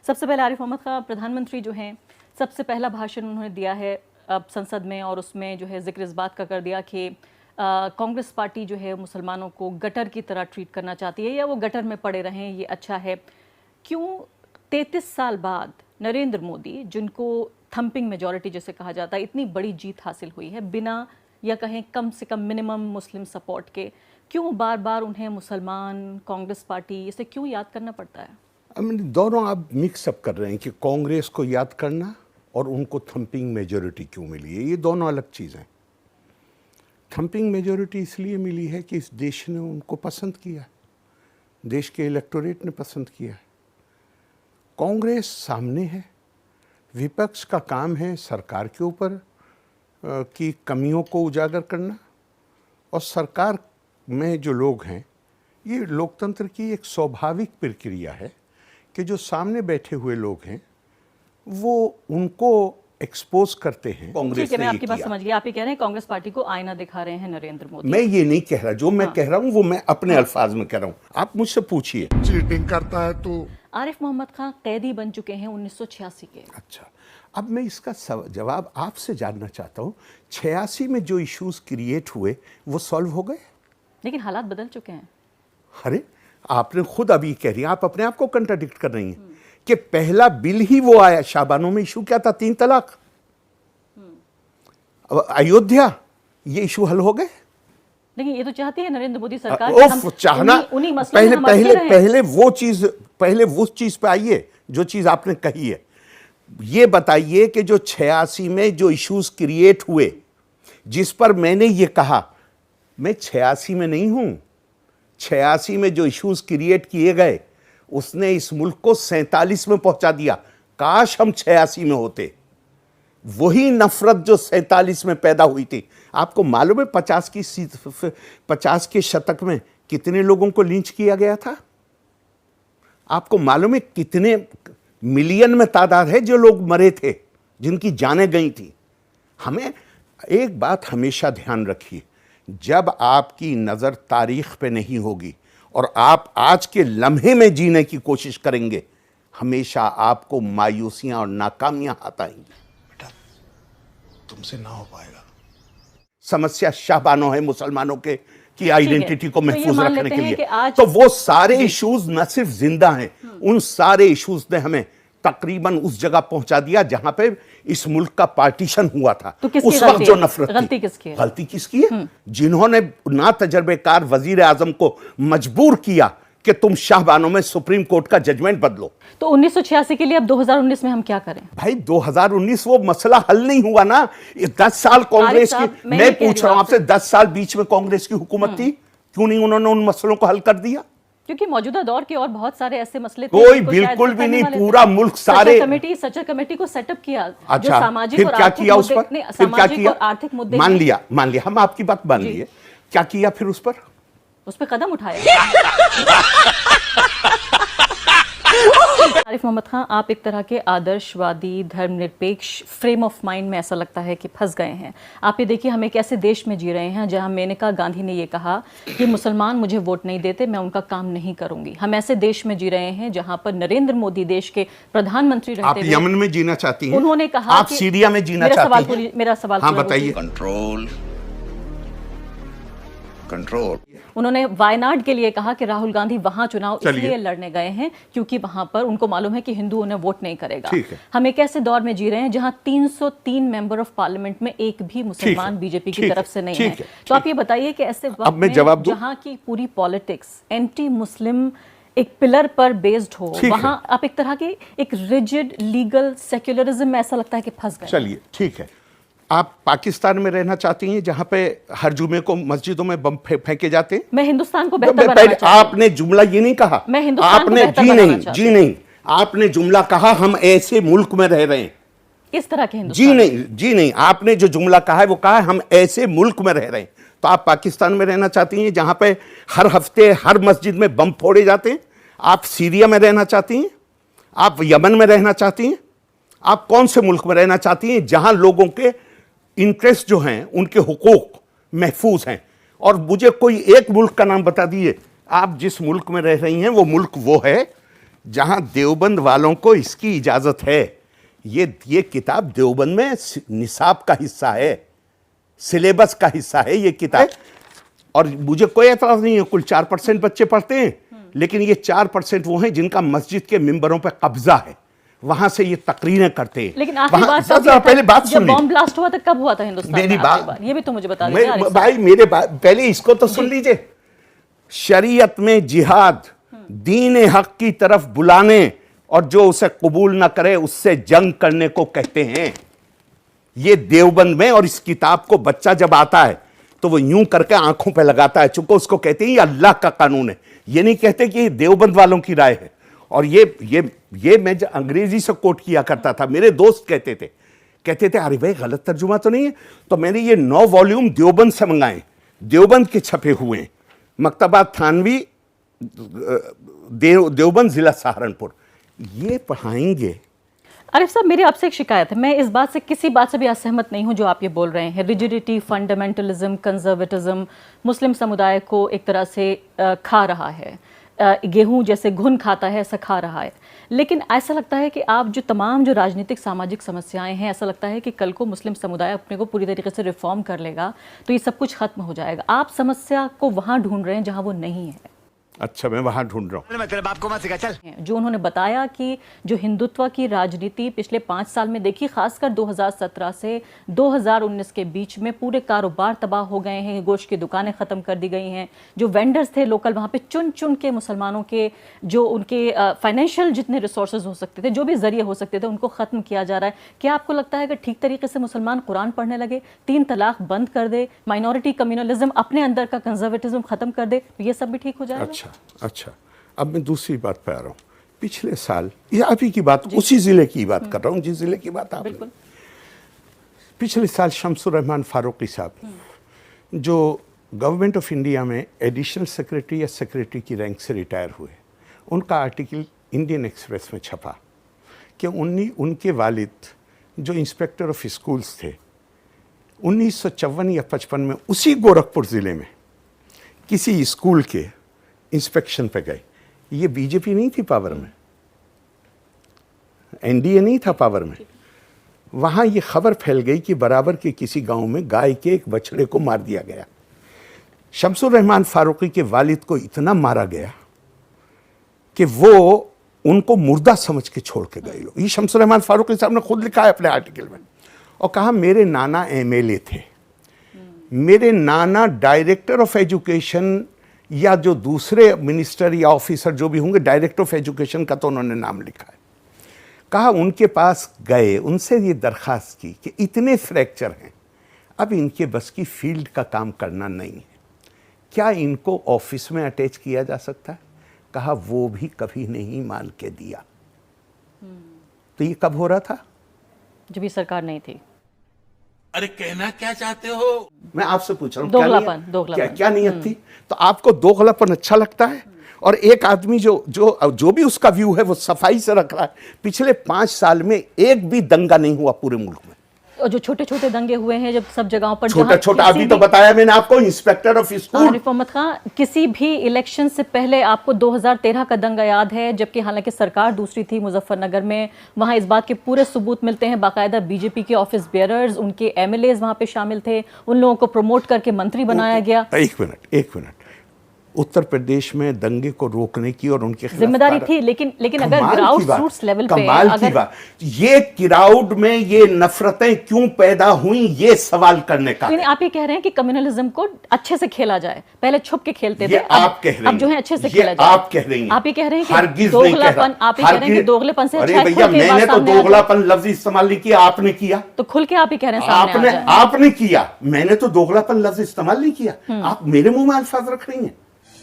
सबसे पहले आरिफ मोहम्मद खान प्रधानमंत्री जो हैं, सबसे पहला भाषण उन्होंने दिया है अब संसद में, और उसमें जो है जिक्र इस बात का कर दिया कि कांग्रेस पार्टी जो है मुसलमानों को गटर की तरह ट्रीट करना चाहती है, या वो गटर में पड़े रहें ये अच्छा है। क्यों 33 साल बाद नरेंद्र मोदी, जिनको थंपिंग मेजॉरिटी जिसे कहा जाता है, इतनी बड़ी जीत हासिल हुई है बिना या कहें कम से कम मिनिमम मुस्लिम सपोर्ट के, क्यों बार बार उन्हें मुसलमान, कांग्रेस पार्टी, इसे क्यों याद करना पड़ता है? दोनों आप मिक्स अप कर रहे हैं कि कांग्रेस को याद करना और उनको थंपिंग मेजॉरिटी क्यों मिली है, ये दोनों अलग चीज़ें। थंपिंग मेजॉरिटी इसलिए मिली है कि इस देश ने उनको पसंद किया, देश के इलेक्टोरेट ने पसंद किया। कांग्रेस सामने है, विपक्ष का काम है सरकार के ऊपर की कमियों को उजागर करना, और सरकार में जो लोग हैं, ये लोकतंत्र की एक स्वाभाविक प्रक्रिया है कि जो सामने बैठे हुए लोग हैं वो उनको एक्सपोज करते हैं। कांग्रेस मैं आपकी बात समझ गई। आप ये कह रहे हैं कांग्रेस पार्टी को आईना दिखा रहे हैं नरेंद्र मोदी। मैं ये नहीं कह रहा, जो मैं कह रहा हूँ वो मैं अपने अल्फाज में कह रहा हूँ, आप मुझसे पूछिए। चीटिंग करता है तो आरिफ मोहम्मद खान कैदी बन चुके हैं 1986 के। अच्छा, अब मैं इसका जवाब आपसे जानना चाहता हूँ। 86 में जो इश्यूज क्रिएट हुए वो सॉल्व हो गए, लेकिन हालात बदल चुके हैं। अरे आपने खुद अभी कह रही हैं, आप अपने आप को कंट्राडिक्ट कर रही हैं कि पहला बिल ही वो आया, शाबानों में इशू क्या था, 3 तलाक। अब अयोध्या, ये इशू हल हो गए। लेकिन ये तो चाहती है नरेंद्र मोदी सरकार चाहना पहले वो चीज पे आइए जो चीज आपने कही है। ये बताइए कि जो 86 में जो इश्यूज क्रिएट हुए, जिस पर मैंने ये कहा, मैं 86 में नहीं हूं, 86 में जो इश्यूज क्रिएट किए गए उसने इस मुल्क को 47 में पहुंचा दिया। काश हम 86 में होते। वही नफरत जो 47 में पैदा हुई थी, आपको मालूम है 50 के शतक में कितने लोगों को लिंच किया गया था? आपको मालूम है कितने मिलियन में तादाद है जो लोग मरे थे, जिनकी जानें गई थी? हमें एक बात हमेशा ध्यान रखिए, जब आपकी नज़र तारीख पे नहीं होगी और आप आज के लम्हे में जीने की कोशिश करेंगे, हमेशा आपको मायूसियां और नाकामियां हाथ आएंगी। बेटा, तुमसे ना हो पाएगा। समस्या शाहबानों है मुसलमानों के की आइडेंटिटी को महफूज रखने के लिए, तो वो सारे इश्यूज न सिर्फ जिंदा हैं, उन सारे इश्यूज ने हमें तकरीबन उस जगह पहुंचा दिया जहां पे इस मुल्क का पार्टीशन हुआ था। तो उस वक्त जो नफरत गलती किसकी है? गलती किसकी है? जिन्होंने ना तजर्बेकार वजीर आजम को मजबूर किया कि तुम शाहबानों में सुप्रीम कोर्ट का जजमेंट बदलो। तो 1986 के लिए अब 2019 में हम क्या करें? भाई 2019 वो मसला हल नहीं हुआ ना। 10 साल कांग्रेस की, मैं पूछ रहा हूं आपसे, 10 साल बीच में कांग्रेस की हुकूमत थी, क्यों नहीं उन्होंने उन मसलों को हल कर दिया? क्योंकि मौजूदा दौर के और बहुत सारे ऐसे मसले थे, कोई बिल्कुल भी नहीं, पूरा मुल्क सारे सचर कमेटी को सेटअप किया। अच्छा, जो सामाजिक फिर और क्या किया उस पर? फिर क्या किया? आर्थिक मुद्दे मान लिया, हम आपकी बात मान लिए, क्या किया फिर उस पर कदम उठाए? आरिफ मोहम्मद खान, आप एक तरह के आदर्शवादी धर्मनिरपेक्ष फ्रेम ऑफ माइंड में ऐसा लगता है कि फंस गए हैं। आप ये देखिए, हम एक ऐसे देश में जी रहे हैं जहां मेनका गांधी ने ये कहा कि मुसलमान मुझे वोट नहीं देते, मैं उनका काम नहीं करूंगी। हम ऐसे देश में जी रहे हैं जहां पर नरेंद्र मोदी देश के प्रधानमंत्री रहते हुए, आप यमन में जीना चाहती हैं, उन्होंने कहा आप सीरिया में जीना चाहती हैं। मेरा सवाल हाँ बताइए। कंट्रोल। उन्होंने वायनाड के लिए कहा कि राहुल गांधी वहां चुनाव इसलिए लड़ने गए हैं क्योंकि वहां पर उनको मालूम है कि हिंदू उन्हें वोट नहीं करेगा। हम एक ऐसे दौर में जी रहे हैं जहां 303 मेंबर ऑफ पार्लियामेंट में एक भी मुसलमान बीजेपी की तरफ से नहीं है। तो आप ये बताइए कि ऐसे वक्त में जहां की पूरी पॉलिटिक्स एंटी मुस्लिम एक पिलर पर बेस्ड हो, वहां आप एक तरह की एक रिजिड लीगल सेक्युलरिज्म में ऐसा लगता है कि फंस गए। चलिए ठीक है, आप पाकिस्तान में रहना चाहती हैं जहां पे हर जुमे को मस्जिदों में बम फेंके जाते हैं? मैं हिंदुस्तान को बेहतर बनाना चाहती हूं। आपने जुमला ये नहीं कहा, मैं हिंदुस्तान आपने जी नहीं, आपने जुमला कहा हम ऐसे मुल्क में रह रहे हैं। इस तरह के हिंदुस्तान? जी नहीं, आपने जो जुमला कहा है वो कहा है हम ऐसे मुल्क में रह रहे हैं। तो आप पाकिस्तान में रहना चाहती हैं जहां पे हर हफ्ते हर मस्जिद में बम फोड़े जाते हैं? आप सीरिया में रहना चाहती हैं? आप यमन में रहना चाहती हैं? आप कौन से मुल्क में रहना चाहती हैं जहां लोगों के इंटरेस्ट जो हैं, उनके हुकूक महफूज हैं? और मुझे कोई एक मुल्क का नाम बता दीजिए, आप जिस मुल्क में रह रही हैं वो मुल्क वो है जहां देवबंद वालों को इसकी इजाजत है। ये किताब देवबंद में निसाब का हिस्सा है, सिलेबस का हिस्सा है ये किताब। और मुझे कोई एतराज नहीं है, कुल 4% बच्चे पढ़ते हैं, लेकिन ये 4% वो हैं जिनका मस्जिद के मिंबरों पर कब्जा है, वहां से ये तकरीरें करते हैं। लेकिन आखिरी बात पहले बात सुन, जब बॉम्ब ब्लास्ट हुआ था कब हुआ था हिंदुस्तान में? मेरी बात ये भी तो मुझे बता दीजिए भाई, मेरे पहले इसको तो सुन लीजिए। शरीयत में जिहाद दीन हक की तरफ बुलाने और जो उसे कबूल न करे उससे जंग करने को कहते हैं। ये देवबंद में, और इस किताब को बच्चा जब आता है तो वो यूं करके आंखों पे लगाता है, चूंकि उसको कहते हैं ये अल्लाह का कानून है। ये नहीं कहते कि ये देवबंद वालों की राय है। और ये मैं जब अंग्रेजी से कोट किया करता था, मेरे दोस्त कहते थे अरे भाई गलत तर्जुमा तो नहीं है। तो मैंने ये 9 वॉल्यूम देवबंद से मंगाए, देवबंद के छपे हुए हैं, मकतबा थानवी देवबंद जिला सहारनपुर। ये पढ़ाएंगे। आरिफ साहब, मेरी आपसे एक शिकायत है, मैं इस बात से किसी बात से भी असहमत नहीं हूं जो आप ये बोल रहे हैं। रिजिडिटी, फंडामेंटलिज्म, कंजर्वेटिज्म मुस्लिम समुदाय को एक तरह से खा रहा है, गेहूं जैसे घुन खाता है ऐसा खा रहा है। लेकिन ऐसा लगता है कि आप जो तमाम जो राजनीतिक सामाजिक समस्याएं हैं, ऐसा लगता है कि कल को मुस्लिम समुदाय अपने को पूरी तरीके से रिफॉर्म कर लेगा तो ये सब कुछ खत्म हो जाएगा। आप समस्या को वहां ढूंढ रहे हैं जहां वो नहीं है। अच्छा, मैं वहां ढूंढ रहा हूं। मैं तेरे बाप को मत सिखा, चल। जो उन्होंने बताया कि जो हिंदुत्व की राजनीति पिछले 5 साल में देखी, खासकर 2017 से 2019 के बीच में पूरे कारोबार तबाह हो गए हैं, गोश्त की दुकानें खत्म कर दी गई हैं। जो वेंडर्स थे लोकल, वहाँ पे चुन चुन के मुसलमानों के जो उनके फाइनेंशियल जितने रिसोर्सेज हो सकते थे, जो भी जरिए हो सकते थे, उनको खत्म किया जा रहा है। क्या आपको लगता है कि ठीक तरीके से मुसलमान कुरान पढ़ने लगे, 3 तलाक बंद कर दे, माइनॉरिटी कम्युनलिज्म अपने अंदर का कंजर्वेटिज्म खत्म कर दे, तो ये सब भी ठीक हो जाएगा? अच्छा, अब मैं दूसरी बात पे आ रहा हूँ। पिछले साल, ये अभी की बात, उसी जिले की बात कर रहा हूँ जिस जिले की बात आप, पिछले साल शमसुर रहमान फारूकी साहब, जो गवर्नमेंट ऑफ इंडिया में एडिशनल सेक्रेटरी या सेक्रेटरी की रैंक से रिटायर हुए, उनका आर्टिकल इंडियन एक्सप्रेस में छपा कि उनके वालिद जो इंस्पेक्टर ऑफ स्कूल्स थे, 1954 या 55 में उसी गोरखपुर ज़िले में किसी स्कूल के इंस्पेक्शन पे गए। ये बीजेपी नहीं थी पावर में, एनडीए नहीं था पावर में। वहाँ ये खबर फैल गई कि बराबर के किसी गांव में गाय के एक बछड़े को मार दिया गया। शमसुर रहमान फारूकी के वालिद को इतना मारा गया कि वो उनको मुर्दा समझ के छोड़ के गए लोग। ये शमसुर रहमान फारूकी साहब ने खुद लिखा है अपने आर्टिकल में, और कहा मेरे नाना एमएलए थे, मेरे नाना डायरेक्टर ऑफ एजुकेशन या जो दूसरे मिनिस्टर या ऑफिसर जो भी होंगे, डायरेक्टर ऑफ एजुकेशन का तो उन्होंने नाम लिखा है। कहा उनके पास गए, उनसे ये दरख्वास्त की कि इतने फ्रैक्चर हैं, अब इनके बस की फील्ड का काम करना नहीं है, क्या इनको ऑफिस में अटैच किया जा सकता है? कहा वो भी कभी नहीं मान के दिया। तो ये कब हो रहा था? जब भी सरकार नहीं थी। अरे कहना क्या चाहते हो? मैं आपसे पूछ रहा हूँ, दोगलापन। क्या नियत थी? तो आपको दोगलापन अच्छा लगता है? और एक आदमी जो भी उसका व्यू है वो सफाई से रख रहा है। पिछले 5 साल में एक भी दंगा नहीं हुआ पूरे मुल्क में। और जो छोटे छोटे दंगे हुए हैं जब सब जगहों पर, छोटा अभी तो बताया मैंने आपको, inspector of school. Arif Mohammad Khan, किसी भी इलेक्शन से पहले आपको 2013 का दंगा याद है, जबकि हालांकि सरकार दूसरी थी मुजफ्फरनगर में, वहां इस बात के पूरे सबूत मिलते हैं, बाकायदा बीजेपी के ऑफिस बेयरर्स, उनके एमएलएज वहां पे शामिल थे, उन लोगों को प्रमोट करके मंत्री बनाया गया। एक मिनट, उत्तर प्रदेश में दंगे को रोकने की और उनके जिम्मेदारी थी, लेकिन अगर ग्राउंड रूट्स लेवल पे, कमाल की बात, ये क्राउड में ये नफरतें क्यों पैदा हुई, ये सवाल करने का। आप ये कह रहे हैं कि कम्युनलिज्म को अच्छे से खेला जाए, पहले छुप के खेलते थे, आप कह रहे हैं, अब जो है अच्छे से खेला जाए। आप कह रही हैं, आप ये कह रहे हैं कि दोगलापन, आप ये कह रहे हैं कि दोगलेपन से अच्छा है भैया मैंने तो दोगलापन लफ्ज इस्तेमाल नहीं किया, आपने किया। तो खुल के आप ही कह रहे हैं, आपने किया, मैंने तो दोगलापन लफ्ज इस्तेमाल नहीं किया। आप मेरे मुंह में अल्फाज रख रही हैं।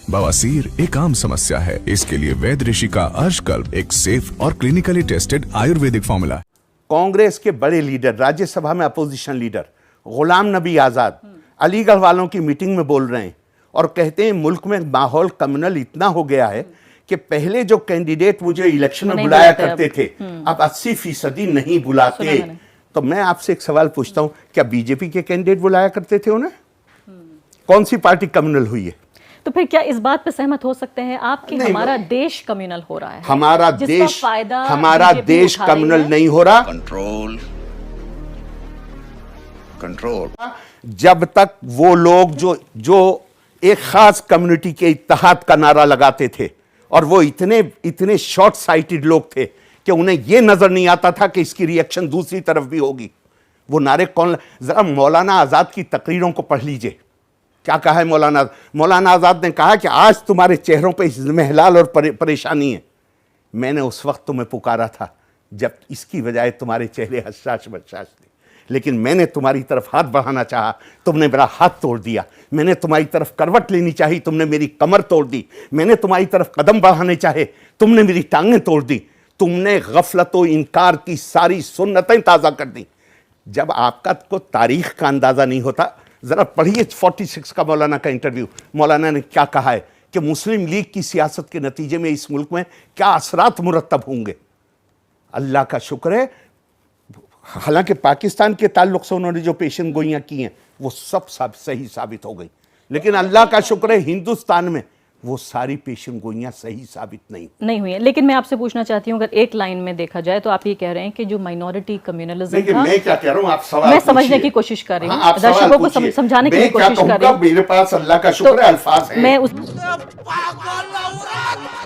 बवासीर एक आम समस्या है, इसके लिए वैद ऋषि का अर्शकल्प एक सेफ और clinically tested Ayurvedic formula. Congress के बड़े लीडर, राज्यसभा में अपोजिशन लीडर गुलाम नबी आजाद अलीगढ़ वालों की मीटिंग में बोल रहे हैं और कहते हैं मुल्क में माहौल कम्युनल इतना हो गया है कि पहले जो कैंडिडेट मुझे इलेक्शन में बुलाया करते थे, अब 80% नहीं बुलाते। तो मैं आपसे एक सवाल पूछता हूं, क्या बीजेपी के कैंडिडेट बुलाया करते थे उन्हें? कौन सी पार्टी कम्युनल हुई है? तो फिर क्या इस बात पे सहमत हो सकते हैं आप कि नहीं, हमारा देश कम्युनल हो रहा है? हमारा जिसका फायदा हमारा बीजेपी देश उठा रही कम्युनल है? नहीं हो रहा कंट्रोल कंट्रोल। जब तक वो लोग जो एक खास कम्युनिटी के इत्तेहाद का नारा लगाते थे, और वो इतने शॉर्ट साइटेड लोग थे कि उन्हें यह नजर नहीं आता था कि इसकी रिएक्शन दूसरी तरफ भी होगी। वो नारे कौन, जरा मौलाना आजाद की तकरीरों को पढ़ लीजिए, क्या कहा है मौलाना आजाद ने कहा कि आज तुम्हारे चेहरों पे इज़्मेहलाल और परेशानी है। मैंने उस वक्त तुम्हें पुकारा था जब इसकी बजाय तुम्हारे चेहरे हशाश बशाश थे, लेकिन मैंने तुम्हारी तरफ हाथ बढ़ाना चाहा, तुमने मेरा हाथ तोड़ दिया। मैंने तुम्हारी तरफ करवट लेनी चाहिए, तुमने मेरी कमर तोड़ दी। मैंने तुम्हारी तरफ कदम बढ़ाने चाहे, तुमने मेरी टांगें तोड़ दी। तुमने गफलत व इनकार की सारी सुन्नतें ताज़ा कर दी। जब आपका को तारीख का अंदाज़ा नहीं होता, ज़रा पढ़िए 46 का मौलाना का इंटरव्यू। मौलाना ने क्या कहा है कि मुस्लिम लीग की सियासत के नतीजे में इस मुल्क में क्या असरात मुरतब होंगे। अल्लाह का शुक्र है, हालांकि पाकिस्तान के ताल्लुक से उन्होंने जो पेशन गोइयां की हैं वो सब सही साबित हो गई, लेकिन अल्लाह का शुक्र है हिंदुस्तान में वो सारी पेशन गोइयां सही साबित नहीं हुई है। लेकिन मैं आपसे पूछना चाहती हूँ, अगर एक लाइन में देखा जाए तो आप ये कह रहे हैं कि जो माइनॉरिटी कम्युनलिज्म था, मैं क्या कह रहा हूँ, आप सवाल मैं समझने की कोशिश कर रही हूँ, हाँ, दर्शकों को समझाने की कोशिश कर रही हूँ। मेरे पास अल्लाह का शुक्र है अल्फाज हैं। मैं उस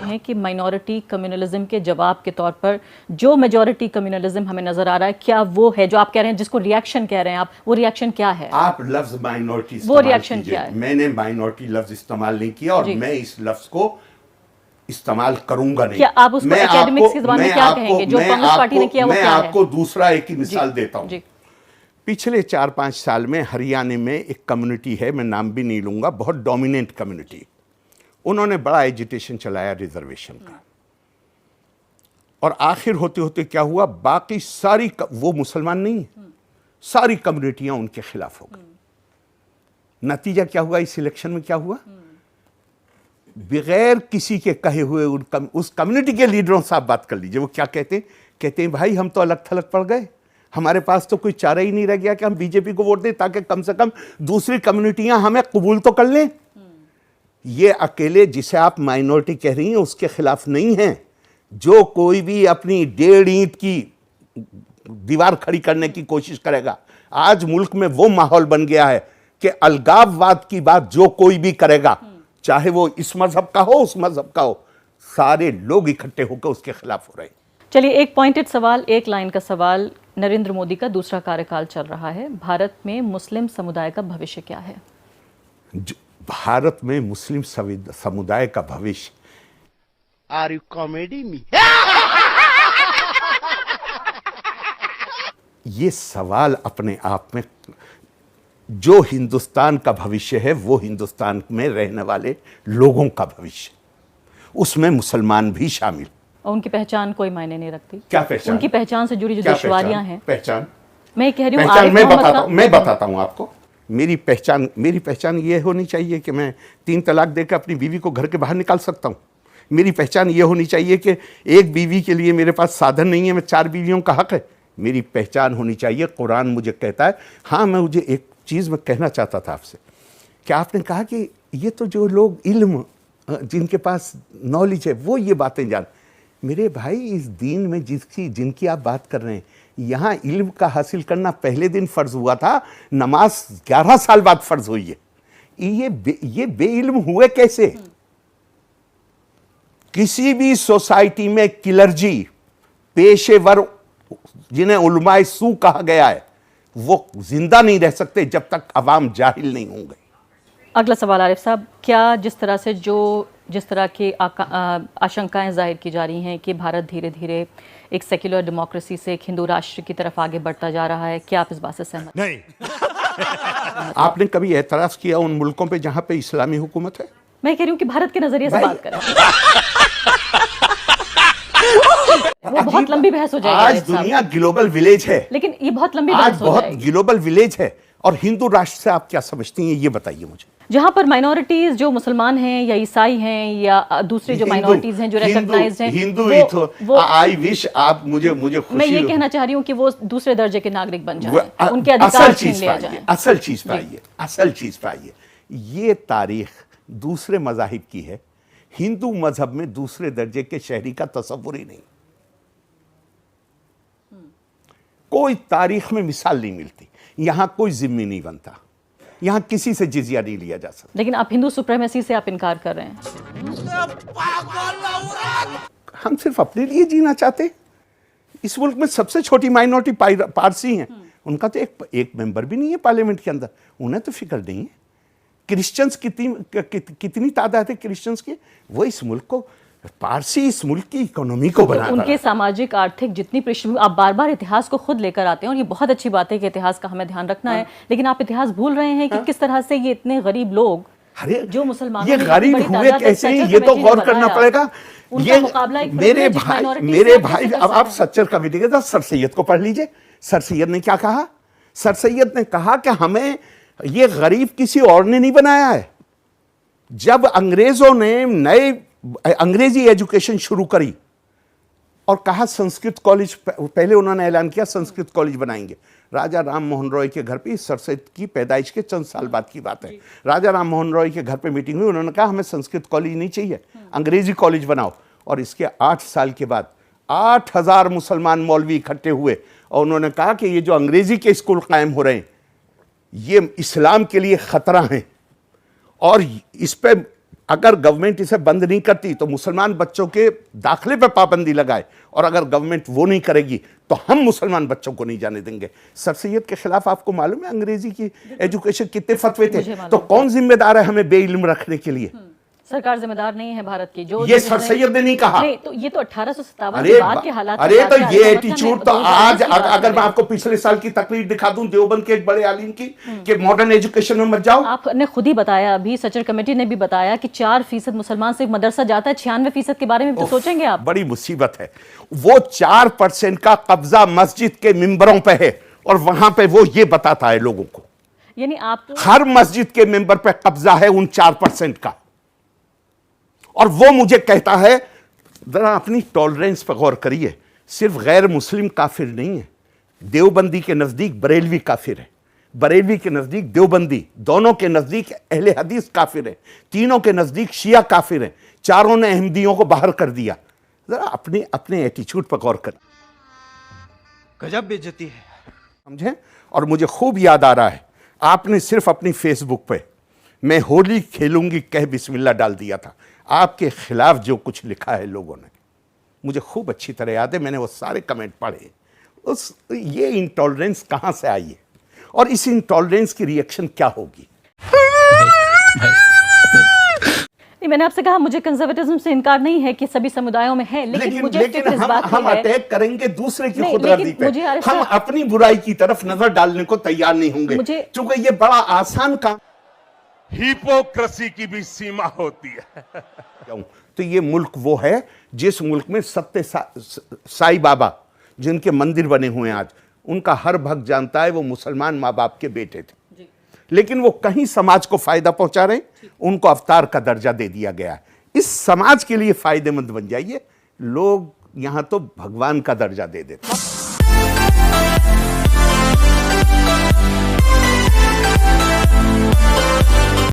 है कि माइनॉरिटी कम्युनलिज्म के जवाब के तौर पर जो मेजॉरिटी कम्युनलिज्म हमें नजर आ रहा है, क्या वो है जो आप कह रहे हैं, जिसको रिएक्शन कह रहे हैं आप, वो रिएक्शन क्या है? आप लफ्ज माइनॉरिटी वो रिएक्शन क्या है? मैंने माइनॉरिटी लफ्ज इस्तेमाल नहीं किया और मैं इस लफ्ज को इस्तेमाल करूंगा नहीं। क्या आप उसको एकेडमिक्स की ज़बान में क्या कहेंगे जो कांग्रेस पार्टी ने किया वो क्या है? मैं आपको दूसरा एक मिसाल देता हूं। पिछले 4-5 साल में हरियाणा में एक कम्युनिटी है, मैं नाम भी नहीं लूंगा, बहुत डोमिनेंट कम्युनिटी। उन्होंने बड़ा एजिटेशन चलाया रिजर्वेशन का, और आखिर होते होते क्या हुआ, बाकी सारी वो मुसलमान नहीं, सारी कम्युनिटियां उनके खिलाफ हो गई। नतीजा क्या हुआ, इस इलेक्शन में क्या हुआ, बगैर किसी के कहे हुए उस कम्युनिटी के लीडरों से आप बात कर लीजिए, वो क्या कहते हैं भाई हम तो अलग थलग पड़ गए, हमारे पास तो कोई चारा ही नहीं रह गया कि हम बीजेपी को वोट दें ताकि कम से कम दूसरी कम्युनिटियां हमें कबूल तो कर लें। ये अकेले जिसे आप माइनॉरिटी कह रही हैं उसके खिलाफ नहीं है। जो कोई भी अपनी 1.5 ईंट की दीवार खड़ी करने की कोशिश करेगा, आज मुल्क में वो माहौल बन गया है कि अलगाववाद की बात जो कोई भी करेगा, चाहे वो इस मजहब का हो उस मजहब का हो, सारे लोग इकट्ठे होकर उसके खिलाफ हो रहे हैं। चलिए, एक पॉइंटेड सवाल, एक लाइन का सवाल। नरेंद्र मोदी का दूसरा कार्यकाल चल रहा है, भारत में मुस्लिम समुदाय का भविष्य क्या है? भारत में मुस्लिम समुदाय का भविष्य, आर यू कॉमेडी मी? ये सवाल अपने आप में, जो हिंदुस्तान का भविष्य है वो हिंदुस्तान में रहने वाले लोगों का भविष्य, उसमें मुसलमान भी शामिल। और उनकी पहचान कोई मायने नहीं रखती। क्या पहचान? उनकी पहचान से जुड़ी जो दुश्वारियां हैं। पहचान मैं कह रही हूँ, मैं बताता हूँ आपको। मेरी पहचान ये होनी चाहिए कि मैं 3 तलाक देकर अपनी बीवी को घर के बाहर निकाल सकता हूँ। मेरी पहचान ये होनी चाहिए कि एक बीवी के लिए मेरे पास साधन नहीं है, मैं 4 बीवियों का हक है। मेरी पहचान होनी चाहिए, कुरान मुझे कहता है। हाँ, मैं मुझे एक चीज़ मैं कहना चाहता था आपसे कि आपने कहा कि ये तो जो लोग इल्म, जिनके पास नॉलेज है, वो ये बातें जान। मेरे भाई, इस दीन में जिनकी आप बात कर रहे हैं, यहाँ इल्म का हासिल करना पहले दिन फ़र्ज हुआ था, नमाज 11 साल बाद फ़र्ज हुई है। ये बेइल्म हुए कैसे? किसी भी सोसाइटी में क्लर्जी, पेशेवर जिन्हें उलमाए सू कहा गया है, वो जिंदा नहीं रह सकते जब तक अवाम जाहिल नहीं होंगे। अगला सवाल आरिफ साहब, क्या जिस तरह की आशंकाएं जाहिर की जा रही हैं कि भारत धीरे धीरे एक सेक्युलर डेमोक्रेसी से एक हिंदू राष्ट्र की तरफ आगे बढ़ता जा रहा है, क्या आप इस बात से सहमत? नहीं। आपने कभी एतराज किया उन मुल्कों पे जहां पे इस्लामी हुकूमत है? मैं कह रही हूँ कि भारत के नजरिए से बात करें। वो बहुत लंबी बहस हो जाएगी। आज दुनिया ग्लोबल विलेज है, लेकिन ये बहुत लंबी बहस हो बहुत जाएगी। ग्लोबल विलेज है। और हिंदू राष्ट्र से आप क्या समझती हैं, ये बताइए मुझे। जहां पर माइनॉरिटीज जो मुसलमान हैं या ईसाई हैं या दूसरे जो माइनॉरिटीज हैं जो रिकॉग्नाइज्ड हैं, हिंदू आई विश आप मुझे खुशी, मैं ये कहना चाह रही हूँ कि वो दूसरे दर्जे के नागरिक बन जाएं, उनके अधिकार छीन लिया जाए। असल चीज पाइए। ये तारीख, दूसरे मजाहिब की है। हिंदू मजहब में दूसरे दर्जे के शहरी का तसव्वुर ही नहीं। कोई तारीख में मिसाल नहीं मिलती। यहां कोई जिम्मी नहीं बनता, यहां किसी से जिजिया नहीं लिया जा सकता। लेकिन आप हिंदू सुप्रीमेसी से आप इनकार कर रहे हैं। हम सिर्फ अपने लिए जीना चाहते। इस मुल्क में सबसे छोटी माइनॉरिटी पारसी हैं, उनका तो एक मेंबर भी नहीं है पार्लियामेंट के अंदर, उन्हें तो फिक्र नहीं है। क्रिश्चियंस कितनी तादाद है क्रिश्चियंस की, वो इस मुल्क को, पारसी इस मुल्क की इकोनॉमी को बना रहा है। उनके सामाजिक आर्थिक जितनी पृष्ठभूमि, आप बार बार इतिहास को खुद लेकर आते हैं और ये बहुत अच्छी बात है कि इतिहास का हमें ध्यान रखना है, लेकिन आप इतिहास भूल रहे हैं कि किस तरह से ये इतने गरीब लोग, जो मुसलमानों ये गरीब हुए कैसे, ये तो गौर करना पड़ेगा। ये मेरे भाई अब आप सच्चर कमेटी के साथ सर सैयद को पढ़ लीजिए। सर सैयद ने क्या कहा? सर सैयद ने कहा कि हमें ये गरीब किसी और ने नहीं बनाया है। जब अंग्रेजों ने अंग्रेजी एजुकेशन शुरू करी और कहा संस्कृत कॉलेज, पहले उन्होंने ऐलान किया संस्कृत कॉलेज बनाएंगे। राजा राम मोहन रॉय के घर पे, सर सैयद की पैदाइश के चंद साल बाद की बात है, राजा राम मोहन रॉय के घर पे मीटिंग हुई, उन्होंने कहा हमें संस्कृत कॉलेज नहीं चाहिए, अंग्रेजी कॉलेज बनाओ। और इसके 8 साल के बाद 8000 मुसलमान मौलवी इकट्ठे हुए और उन्होंने कहा कि ये जो अंग्रेजी के स्कूल कायम हो रहे हैं ये इस्लाम के लिए खतरा है, और इस पे अगर गवर्नमेंट इसे बंद नहीं करती तो मुसलमान बच्चों के दाखिले पर पाबंदी लगाए, और अगर गवर्नमेंट वो नहीं करेगी तो हम मुसलमान बच्चों को नहीं जाने देंगे। सर सैयद के खिलाफ आपको मालूम है अंग्रेजी की एजुकेशन कितने फतवे थे? तो कौन जिम्मेदार है हमें बेइल्म रखने के लिए? सरकार जिम्मेदार नहीं है भारत की। जो ये सर सैयद ने नहीं कहा। नहीं, तो ये तो 1857 के बाद के हालात। अरे तो ये एटीट्यूड तो आज, अगर मैं आपको पिछले साल की तकरीर दिखा दूं देवबंद के एक बड़े आलिम की कि मॉडर्न एजुकेशन में मत जाओ। आपने खुद ही बताया, अभी सचर कमेटी ने भी बताया कि 4% मुसलमान से मदरसा जाता है, 96% के बारे में तो सोचेंगे आप। बड़ी मुसीबत है। वो 4% का कब्जा मस्जिद के मिंबरों पे है और वहां पे वो ये बताता है लोगों को, यानी आप हर मस्जिद के मेंबर पे कब्जा है उन 4% का। और वो मुझे कहता है, जरा अपनी टॉलरेंस पर गौर करिए, सिर्फ गैर मुस्लिम काफिर नहीं है, देवबंदी के नजदीक बरेलवी काफिर है, बरेलवी के नजदीक देवबंदी, दोनों के नजदीक अहले हदीस काफिर है, तीनों के नजदीक शिया काफिर है, चारों ने अहमदियों को बाहर कर दिया। जरा अपने एटीट्यूड पर गौर कर। गजब बेइज्जती है, समझे? और मुझे खूब याद आ रहा है, आपने सिर्फ अपनी फेसबुक पे मैं होली खेलूंगी कह बिस्मिल्लाह डाल दिया था। आपके खिलाफ जो कुछ लिखा है लोगों ने, मुझे खूब अच्छी तरह याद है, मैंने वो सारे कमेंट पढ़े। ये इंटॉलरेंस कहां से आई है और इस इंटॉलरेंस की रिएक्शन क्या होगी? नहीं, मैंने आपसे कहा मुझे कंजर्वेटिज्म से इनकार नहीं है कि सभी समुदायों में है, लेकिन मुझे फिक्र इस बात की हम है। अटैक करेंगे दूसरे की नहीं, खुदगर्दी लेकिन पे, मुझे हम अपनी बुराई की तरफ नजर डालने को तैयार नहीं होंगे, क्योंकि ये बड़ा आसान काम। हिपोक्रेसी की भी सीमा होती है। तो ये मुल्क वो है जिस मुल्क में सत्य साई बाबा जिनके मंदिर बने हुए हैं आज, उनका हर भक्त जानता है वो मुसलमान माँ बाप के बेटे थे, लेकिन वो कहीं समाज को फायदा पहुंचा रहे हैं, उनको अवतार का दर्जा दे दिया गया है। इस समाज के लिए फायदेमंद बन जाइए। लोग यहां तो भगवान का दर्जा दे देते।